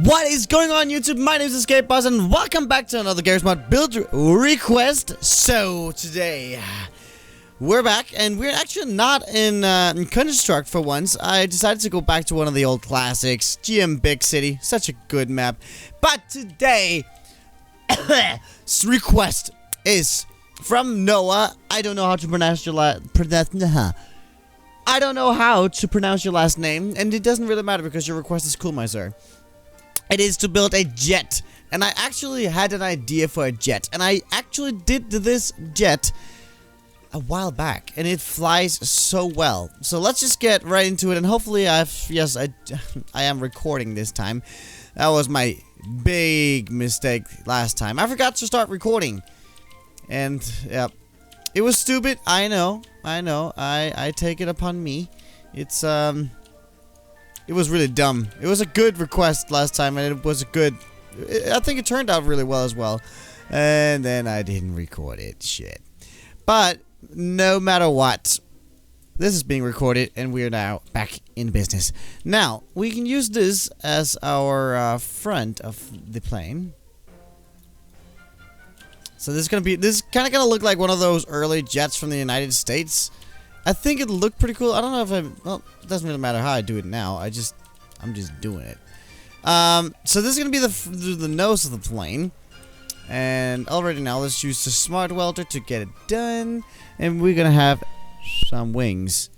What is going on, YouTube? My name is Escape Boss, and welcome back to another Garry's Mod build request. So today we're back, and we're actually not in Construct for once. I decided to go back to one of the old classics, GM Big City. Such a good map. But today, request is from Noah. I don't know how to pronounce your I don't know how to pronounce your last name, and it doesn't really matter because your request is cool, my sir. It is to build a jet, and I actually had an idea for a jet, and I actually did this jet a while back, and it flies so well. So let's just get right into it, and hopefully I am recording this time. That was my big mistake last time. I forgot to start recording, and yeah, it was stupid. I know. I take it upon me. It was really dumb. It was a good request last time, and it was a good... I think it turned out really well as well. And then I didn't record it. Shit. But, no matter what, this is being recorded, and we are now back in business. Now, we can use this as our front of the plane. So this is gonna be... This is kind of gonna look like one of those early jets from the United States. I think it looked pretty cool. I don't know if well, it doesn't really matter how I do it now. I'm just doing it. So this is gonna be the nose of the plane, and already now let's use the smart welder to get it done, and we're gonna have some wings.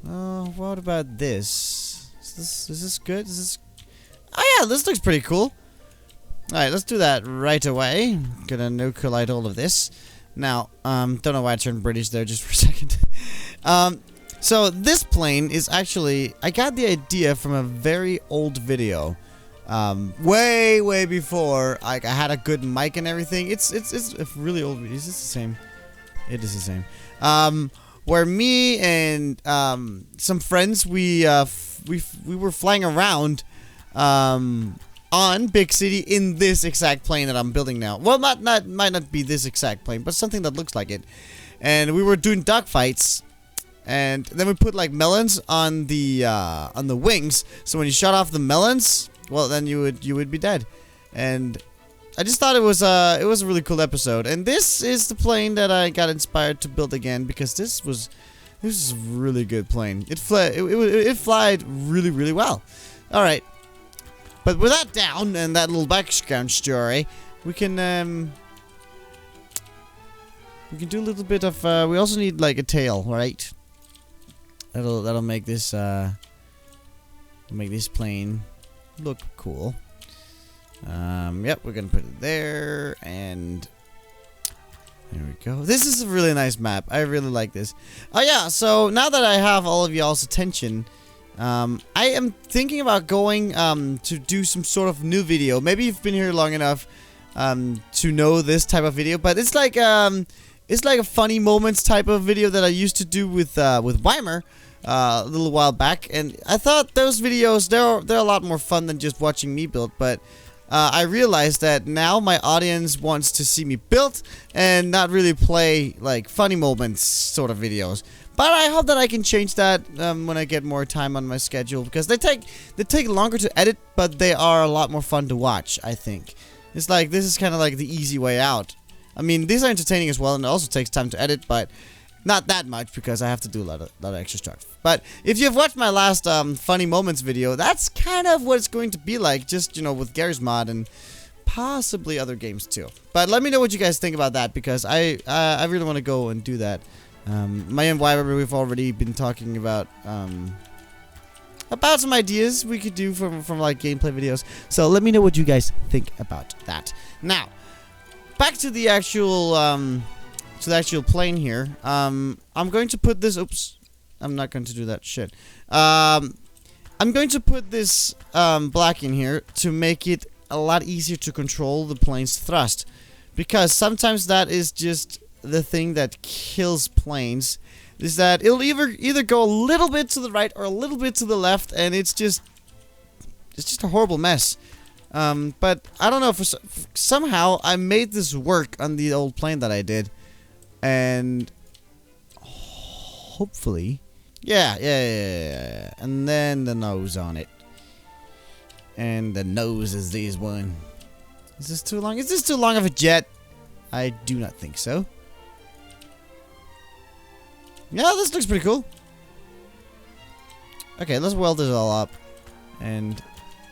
Oh, what about this? Is this good? Oh yeah, this looks pretty cool. All right, let's do that right away. Gonna no-collide all of this. Now, don't know why I turned British there just for a second. So this plane is actually, I got the idea from a very old video. Way before I had a good mic and everything. It's a really old video. Is this the same? It is the same. Where me and some friends, we were flying around on Big City in this exact plane that I'm building now. Well, might not be this exact plane, but something that looks like it. And we were doing dogfights, and then we put like melons on the wings. So when you shot off the melons, well, then you would be dead. And I just thought it was a really cool episode. And this is the plane that I got inspired to build again, because this is a really good plane. It flied really well. All right. But with that down and that little background story, we can do a little bit of. We also need like a tail, right? That'll make this plane look cool. Yep, we're gonna put it there, and there we go. This is a really nice map. I really like this. Oh yeah, so now that I have all of y'all's attention, I am thinking about going to do some sort of new video. Maybe you've been here long enough to know this type of video, but it's like a funny moments type of video that I used to do with Weimer a little while back, and I thought those videos they're a lot more fun than just watching me build. But I realized that now my audience wants to see me build and not really play like funny moments sort of videos. But I hope that I can change that when I get more time on my schedule, because they take longer to edit, but they are a lot more fun to watch, I think. It's like, this is kind of like the easy way out. I mean, these are entertaining as well, and it also takes time to edit, but not that much, because I have to do a lot of extra stuff. But if you've watched my last funny moments video, that's kind of what it's going to be like, just, you know, with Garry's Mod and possibly other games too. But let me know what you guys think about that, because I really want to go and do that. My and Weimer, we've already been talking about some ideas we could do from like gameplay videos. So let me know what you guys think about that. Now, back to the actual plane here. I'm going to put this. Oops, I'm not going to do that shit. I'm going to put this black in here to make it a lot easier to control the plane's thrust, because sometimes that is just the thing that kills planes, is that it'll either go a little bit to the right or a little bit to the left, and it's just a horrible mess. But I don't know, somehow I made this work on the old plane that I did, and hopefully, yeah, and then the nose on it. And the nose is this one. Is this too long? Is this too long of a jet? I do not think so. Yeah, this looks pretty cool. Okay, let's weld this all up. And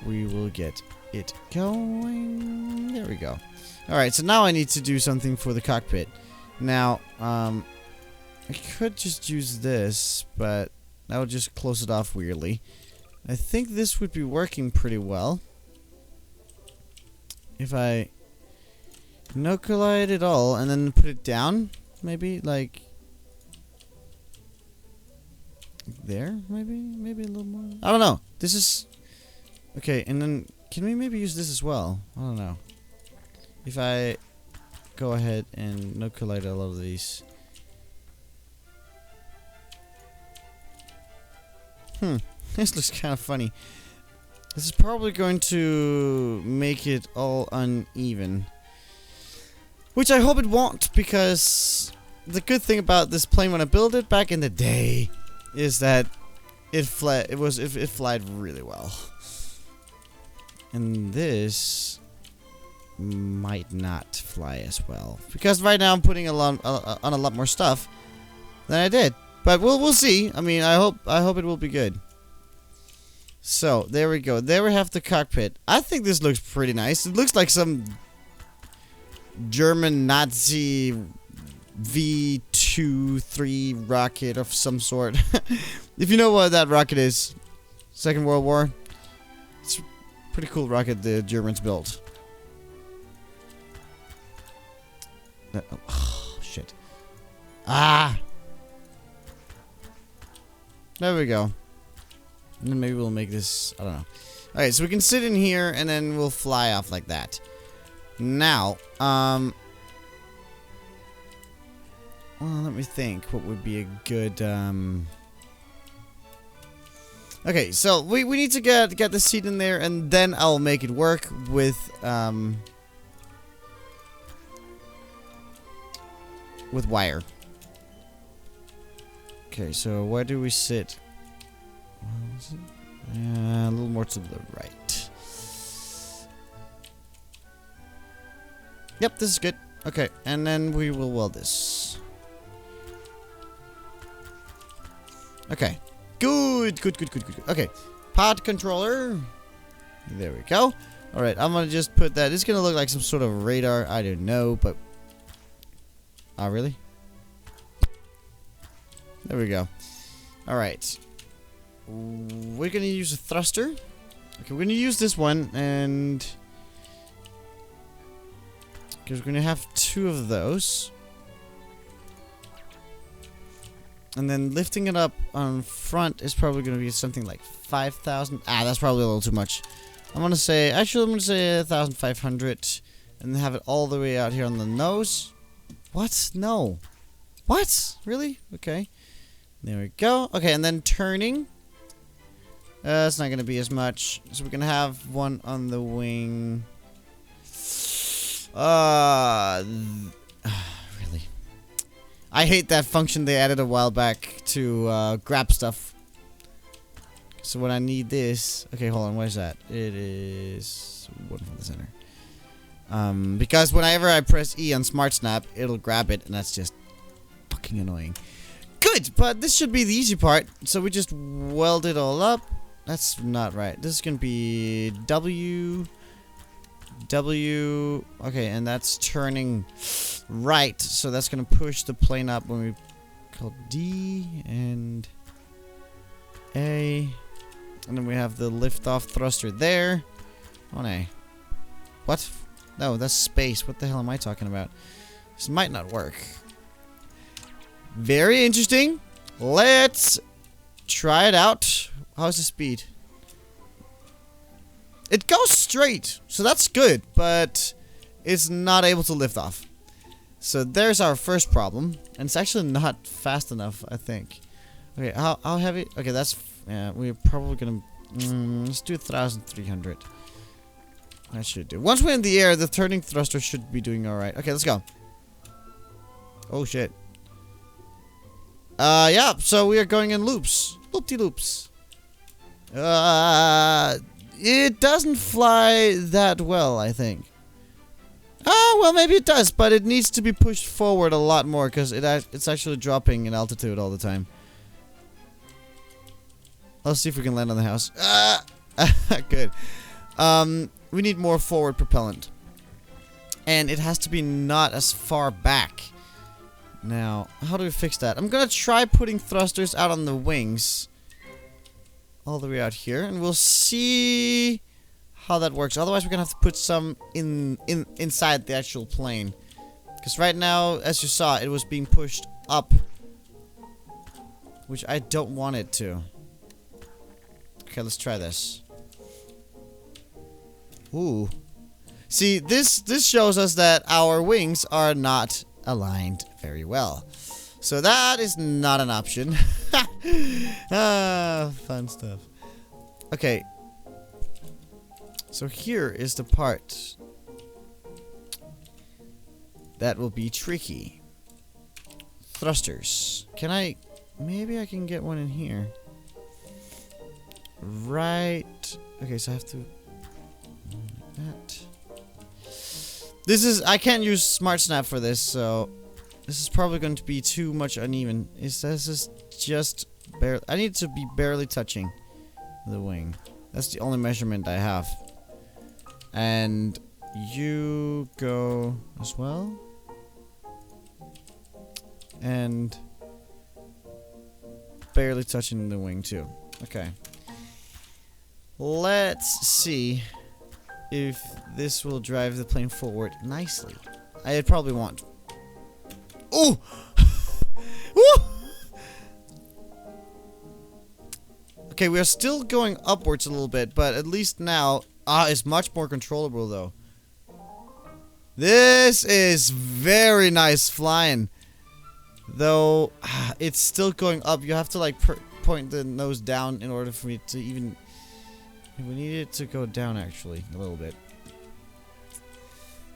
we will get it going. There we go. Alright, so now I need to do something for the cockpit. Now, I could just use this, but that would just close it off weirdly. I think this would be working pretty well. If I inoculate it all and then put it down, maybe, like... there, maybe a little more. I don't know. This is... okay, and then can we maybe use this as well? I don't know. If I go ahead and inoculate a lot of these. This looks kind of funny. This is probably going to make it all uneven. Which I hope it won't, because the good thing about this plane when I built it back in the day is that it flied really well. And this might not fly as well, because right now I'm putting on a lot more stuff than I did. But we'll see. I mean, I hope it will be good. So there we go. There we have the cockpit. I think this looks pretty nice. It looks like some German Nazi V-2-3 rocket of some sort. If you know what that rocket is, Second World War. It's a pretty cool rocket the Germans built. Oh, shit. Ah! There we go. And then maybe we'll make this... I don't know. Alright, so we can sit in here and then we'll fly off like that. Now, well, let me think. What would be a good, okay, so we need to get the seat in there, and then I'll make it work with wire. Okay, so where do we sit? A little more to the right. Yep, this is good. Okay, and then we will weld this. Okay. Good. Okay. Pod controller. There we go. Alright, I'm gonna just put that. It's gonna look like some sort of radar. I don't know, but... oh, really? There we go. Alright. We're gonna use a thruster. Okay, we're gonna use this one, and... because we're gonna have 2 of those. And then lifting it up on front is probably going to be something like 5,000. Ah, that's probably a little too much. I'm going to say, actually I'm going to say 1,500. And then have it all the way out here on the nose. What? No. What? Really? Okay. There we go. Okay, and then turning. It's not going to be as much. So we're going to have one on the wing. Really? I hate that function they added a while back to grab stuff. So when I need this... okay, hold on. Where's that? It is... one from the center. Because whenever I press E on Smart Snap, it'll grab it, and that's just fucking annoying. Good! But this should be the easy part. So we just weld it all up. That's not right. This is going to be W... W... okay, and that's turning right. So that's going to push the plane up when we call D and A. And then we have the lift-off thruster there. On A. What? No, that's space. What the hell am I talking about? This might not work. Very interesting. Let's try it out. How's the speed? It goes straight, so that's good, but it's not able to lift off. So there's our first problem, and it's actually not fast enough, I think. Okay, how heavy? Okay, that's... yeah, we're probably gonna... let's do 1,300. That should do. Once we're in the air, the turning thruster should be doing alright. Okay, let's go. Oh, shit. Yeah, so we are going in loops. Loop-de-loops. it doesn't fly that well, I think. Oh, well, maybe it does, but it needs to be pushed forward a lot more because it's actually dropping in altitude all the time. Let's see if we can land on the house. Good. We need more forward propellant. And it has to be not as far back. Now, how do we fix that? I'm gonna try putting thrusters out on the wings. All the way out here. And we'll see how that works. Otherwise, we're gonna have to put some inside the actual plane. Because right now, as you saw, it was being pushed up. Which I don't want it to. Okay, let's try this. Ooh. See, this shows us that our wings are not aligned very well. So that is not an option. Fun stuff. Okay. So here is the part that will be tricky. Thrusters. Can I... Maybe I can get one in here. Right. Okay, so I have to... Like that. This is... I can't use Smart Snap for this, so... This is probably going to be too much uneven. This is just... I need to be barely touching the wing. That's the only measurement I have. And... You go as well. And... Barely touching the wing too. Okay. Let's see if this will drive the plane forward nicely. I probably won't. Ooh! Woo! Okay, we are still going upwards a little bit, but at least now, it's much more controllable though. This is very nice flying. Though, it's still going up. You have to like point the nose down in order for me to even... We need it to go down actually, a little bit.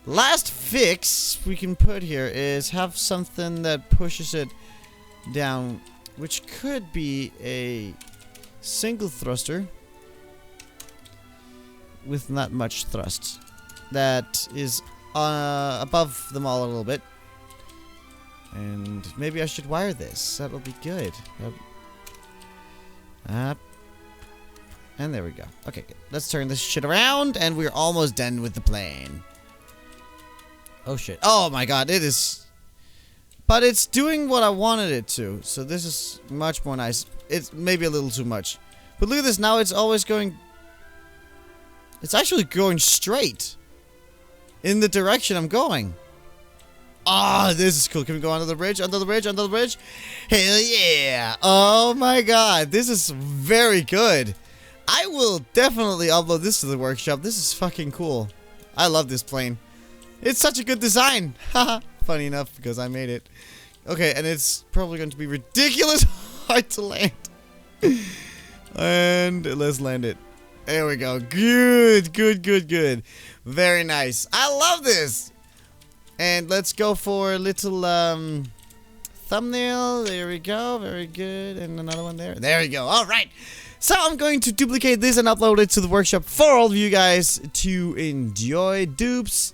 Last fix we can put here is have something that pushes it down, which could be a single thruster with not much thrust. That is above them all a little bit. And maybe I should wire this. That'll be good. And there we go. Okay, good. Let's turn this shit around, and we're almost done with the plane. Oh shit. Oh my god, it is... But it's doing what I wanted it to. So this is much more nice. It's maybe a little too much. But look at this, now it's always going... It's actually going straight. In the direction I'm going. Ah, this is cool. Can we go under the bridge? Under the bridge? Under the bridge? Hell yeah! Oh my god, this is very good. I will definitely upload this to the workshop. This is fucking cool. I love this plane. It's such a good design. Haha. Funny enough, because I made it. Okay, and it's probably going to be ridiculous hard to land. And let's land it. There we go. Good, good, good, good. Very nice. I love this. And let's go for a little thumbnail. There we go. Very good. And another one there. There we go. All right. So I'm going to duplicate this and upload it to the workshop for all of you guys to enjoy. Dupes.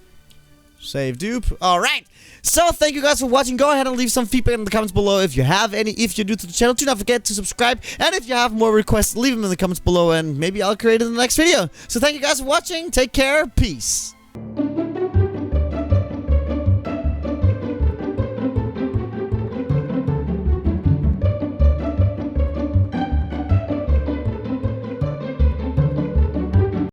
Save dupe. All right. So thank you guys for watching. Go ahead and leave some feedback in the comments below if you have any. If you're new to the channel, do not forget to subscribe. And if you have more requests, leave them in the comments below and maybe I'll create it in the next video. So thank you guys for watching. Take care. Peace.